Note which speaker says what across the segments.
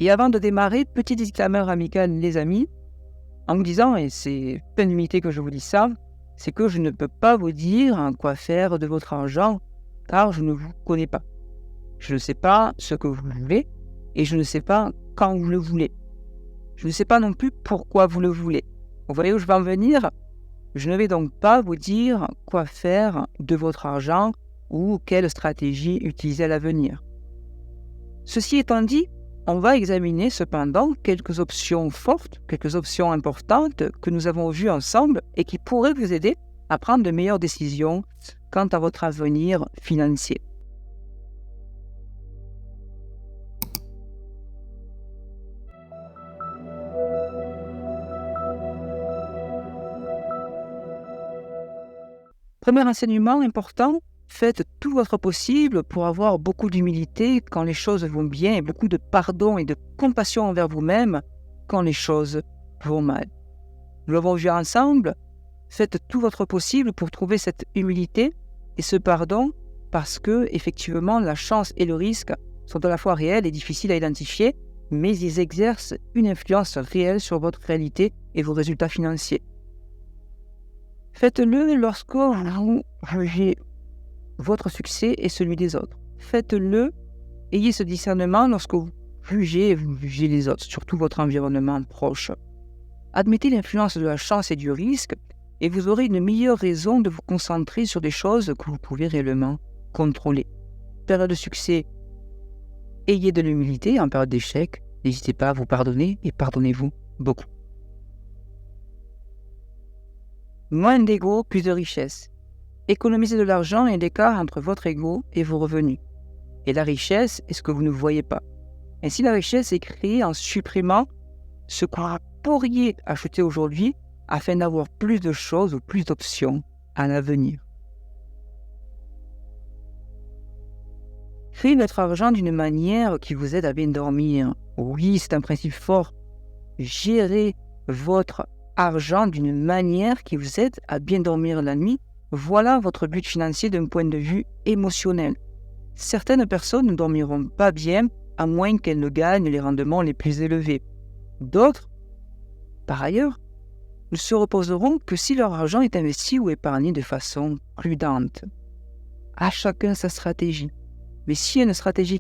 Speaker 1: Et avant de démarrer, petit disclaimer amical, les amis, en vous disant, et c'est plein d'humilité que je vous dis ça, c'est que je ne peux pas vous dire quoi faire de votre argent, car je ne vous connais pas. Je ne sais pas ce que vous voulez, et je ne sais pas quand vous le voulez. Je ne sais pas non plus pourquoi vous le voulez. Vous voyez où je vais en venir ? Je ne vais donc pas vous dire quoi faire de votre argent ou quelle stratégie utiliser à l'avenir. Ceci étant dit, on va examiner cependant quelques options fortes, quelques options importantes que nous avons vues ensemble et qui pourraient vous aider à prendre de meilleures décisions quant à votre avenir financier. Premier enseignement important, faites tout votre possible pour avoir beaucoup d'humilité quand les choses vont bien et beaucoup de pardon et de compassion envers vous-même quand les choses vont mal. Nous l'avons vu ensemble, faites tout votre possible pour trouver cette humilité et ce pardon parce que, effectivement, la chance et le risque sont à la fois réels et difficiles à identifier, mais ils exercent une influence réelle sur votre réalité et vos résultats financiers. Faites-le lorsque vous jugez votre succès et celui des autres. Faites-le, ayez ce discernement lorsque vous jugez les autres, surtout votre environnement proche. Admettez l'influence de la chance et du risque et vous aurez une meilleure raison de vous concentrer sur des choses que vous pouvez réellement contrôler. Période de succès, ayez de l'humilité. En période d'échec, n'hésitez pas à vous pardonner et pardonnez-vous beaucoup. Moins d'ego, plus de richesse. Économisez de l'argent et l'écart entre votre ego et vos revenus. Et la richesse est ce que vous ne voyez pas. Ainsi, la richesse est créée en supprimant ce que vous pourriez acheter aujourd'hui afin d'avoir plus de choses ou plus d'options à l'avenir. Créez votre argent d'une manière qui vous aide à bien dormir. Oui, c'est un principe fort. Gérez votre argent d'une manière qui vous aide à bien dormir la nuit. Voilà votre but financier d'un point de vue émotionnel. Certaines personnes ne dormiront pas bien à moins qu'elles ne gagnent les rendements les plus élevés. D'autres, par ailleurs, ne se reposeront que si leur argent est investi ou épargné de façon prudente. À chacun sa stratégie. Mais s'il y a une stratégie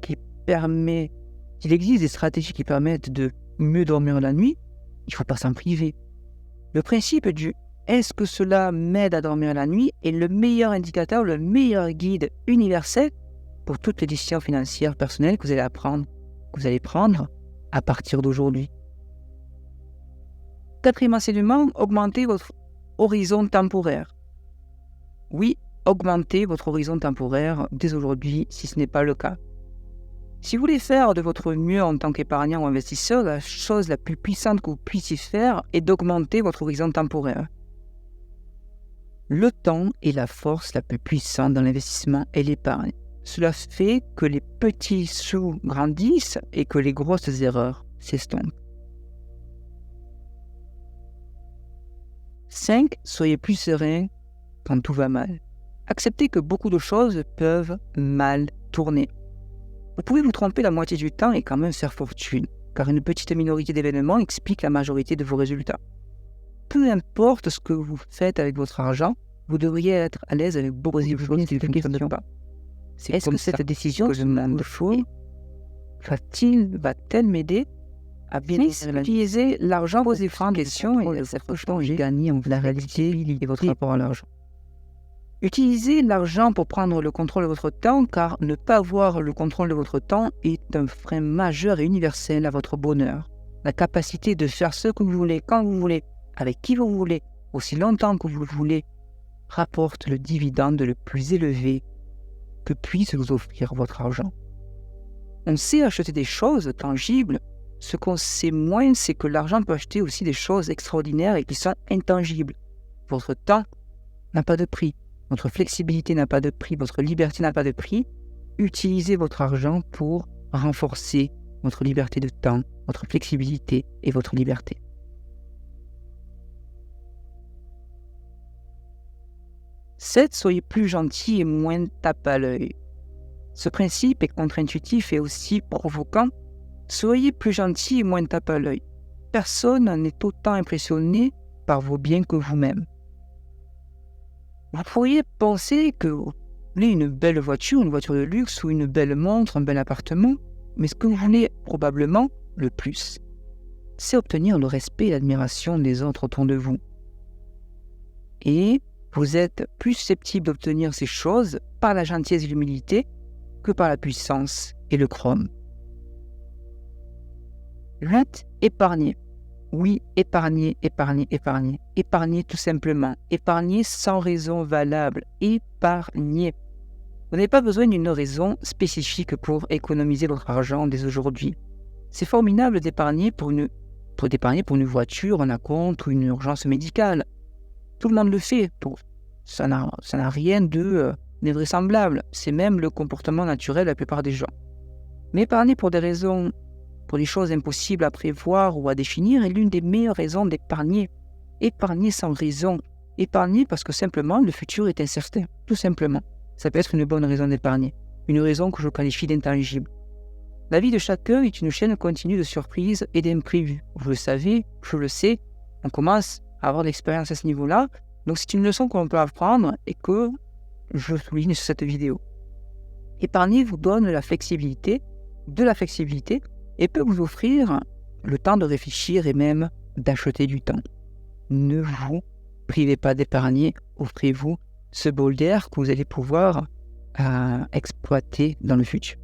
Speaker 1: s'il existe des stratégies qui permettent de mieux dormir la nuit, il ne faut pas s'en priver. Le principe du « est-ce que cela m'aide à dormir la nuit » est le meilleur indicateur, le meilleur guide universel pour toutes les décisions financières personnelles que vous allez prendre à partir d'aujourd'hui. Quatrième enseignement, augmentez votre horizon temporaire. Oui, augmentez votre horizon temporaire dès aujourd'hui si ce n'est pas le cas. Si vous voulez faire de votre mieux en tant qu'épargnant ou investisseur, la chose la plus puissante que vous puissiez faire est d'augmenter votre horizon temporaire. Le temps est la force la plus puissante dans l'investissement et l'épargne. Cela fait que les petits sous grandissent et que les grosses erreurs s'estompent. 5. Soyez plus serein quand tout va mal. Acceptez que beaucoup de choses peuvent mal tourner. Vous pouvez vous tromper la moitié du temps et quand même faire fortune, car une petite minorité d'événements explique la majorité de vos résultats. Peu importe ce que vous faites avec votre argent, vous devriez être à l'aise avec beaucoup de choses qui ne fonctionnent pas. Est-ce que cette décision que je demande va-t-elle m'aider à bien utiliser l'argent? Posez francs questions et laissez gagner en la réalité et votre rapport à l'argent. Utilisez l'argent pour prendre le contrôle de votre temps, car ne pas avoir le contrôle de votre temps est un frein majeur et universel à votre bonheur. La capacité de faire ce que vous voulez, quand vous voulez, avec qui vous voulez, aussi longtemps que vous le voulez, rapporte le dividende le plus élevé que puisse vous offrir votre argent. On sait acheter des choses tangibles. Ce qu'on sait moins, c'est que l'argent peut acheter aussi des choses extraordinaires et qui sont intangibles. Votre temps n'a pas de prix. Votre flexibilité n'a pas de prix, votre liberté n'a pas de prix. Utilisez votre argent pour renforcer votre liberté de temps, votre flexibilité et votre liberté. 7. Soyez plus gentil et moins tape à l'œil. Ce principe est contre-intuitif et aussi provoquant. Soyez plus gentil et moins tape à l'œil. Personne n'est autant impressionné par vos biens que vous-même. Vous pourriez penser que vous voulez une belle voiture, une voiture de luxe ou une belle montre, un bel appartement, mais ce que vous voulez probablement le plus, c'est obtenir le respect et l'admiration des autres autour de vous. Et vous êtes plus susceptible d'obtenir ces choses par la gentillesse et l'humilité que par la puissance et le chrome. 8. Épargner. Oui, épargner, épargner, épargner. Épargner tout simplement. Épargner sans raison valable. Épargner. Vous n'avez pas besoin d'une raison spécifique pour économiser votre argent dès aujourd'hui. C'est formidable d'épargner pour une voiture, un acompte ou une urgence médicale. Tout le monde le fait. Ça n'a rien d'invraisemblable. C'est même le comportement naturel de la plupart des gens. Mais épargner pour des choses impossibles à prévoir ou à définir est l'une des meilleures raisons d'épargner. Épargner sans raison. Épargner parce que simplement le futur est incertain. Tout simplement. Ça peut être une bonne raison d'épargner. Une raison que je qualifie d'intangible. La vie de chacun est une chaîne continue de surprises et d'imprévus. Vous le savez, je le sais, on commence à avoir de l'expérience à ce niveau-là. Donc c'est une leçon qu'on peut apprendre et que je souligne sur cette vidéo. Épargner vous donne de la flexibilité et peut vous offrir le temps de réfléchir et même d'acheter du temps. Ne vous privez pas d'épargner, offrez-vous ce bol d'air que vous allez pouvoir exploiter dans le futur.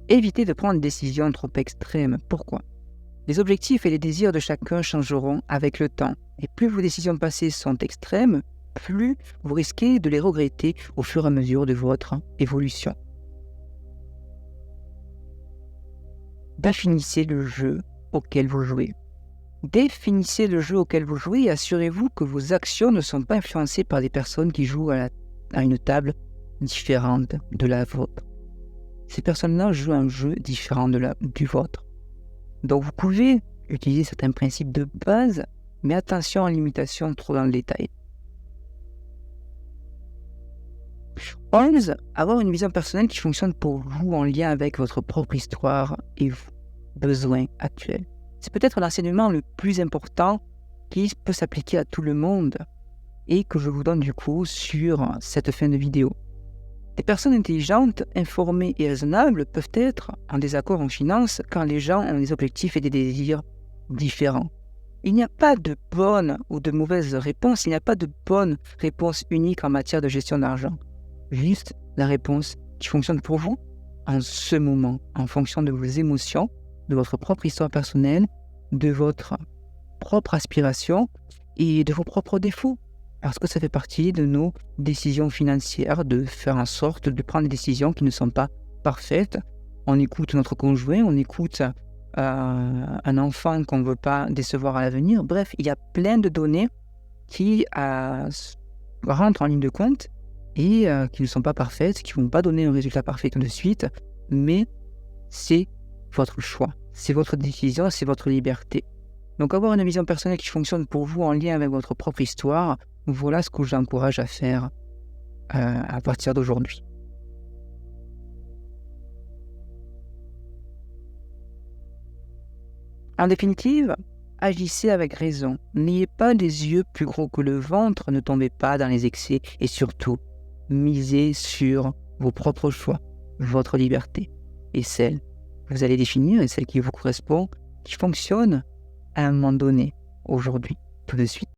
Speaker 1: Évitez de prendre des décisions trop extrêmes. Pourquoi ? Les objectifs et les désirs de chacun changeront avec le temps. Et plus vos décisions passées sont extrêmes, plus vous risquez de les regretter au fur et à mesure de votre évolution. Définissez le jeu auquel vous jouez. Définissez le jeu auquel vous jouez et assurez-vous que vos actions ne sont pas influencées par des personnes qui jouent à une table différente de la vôtre. Ces personnes-là jouent un jeu différent du vôtre. Donc vous pouvez utiliser certains principes de base, mais attention à limitations trop dans le détail. 11. Avoir une vision personnelle qui fonctionne pour vous en lien avec votre propre histoire et vos besoins actuels. C'est peut-être l'enseignement le plus important qui peut s'appliquer à tout le monde et que je vous donne du coup sur cette fin de vidéo. Des personnes intelligentes, informées et raisonnables peuvent être en désaccord en finance quand les gens ont des objectifs et des désirs différents. Il n'y a pas de bonne ou de mauvaise réponse, il n'y a pas de bonne réponse unique en matière de gestion d'argent. Juste la réponse qui fonctionne pour vous en ce moment, en fonction de vos émotions, de votre propre histoire personnelle, de votre propre aspiration et de vos propres défauts. Parce que ça fait partie de nos décisions financières, de faire en sorte de prendre des décisions qui ne sont pas parfaites. On écoute notre conjoint, on écoute un enfant qu'on ne veut pas décevoir à l'avenir. Bref, il y a plein de données qui rentrent en ligne de compte et qui ne sont pas parfaites, qui ne vont pas donner un résultat parfait tout de suite, mais c'est votre choix, c'est votre décision, c'est votre liberté. Donc avoir une vision personnelle qui fonctionne pour vous en lien avec votre propre histoire, voilà ce que j'encourage à faire à partir d'aujourd'hui. En définitive, agissez avec raison. N'ayez pas des yeux plus gros que le ventre, ne tombez pas dans les excès et surtout, misez sur vos propres choix, votre liberté et celle que vous allez définir et celle qui vous correspond, qui fonctionne à un moment donné, aujourd'hui, tout de suite.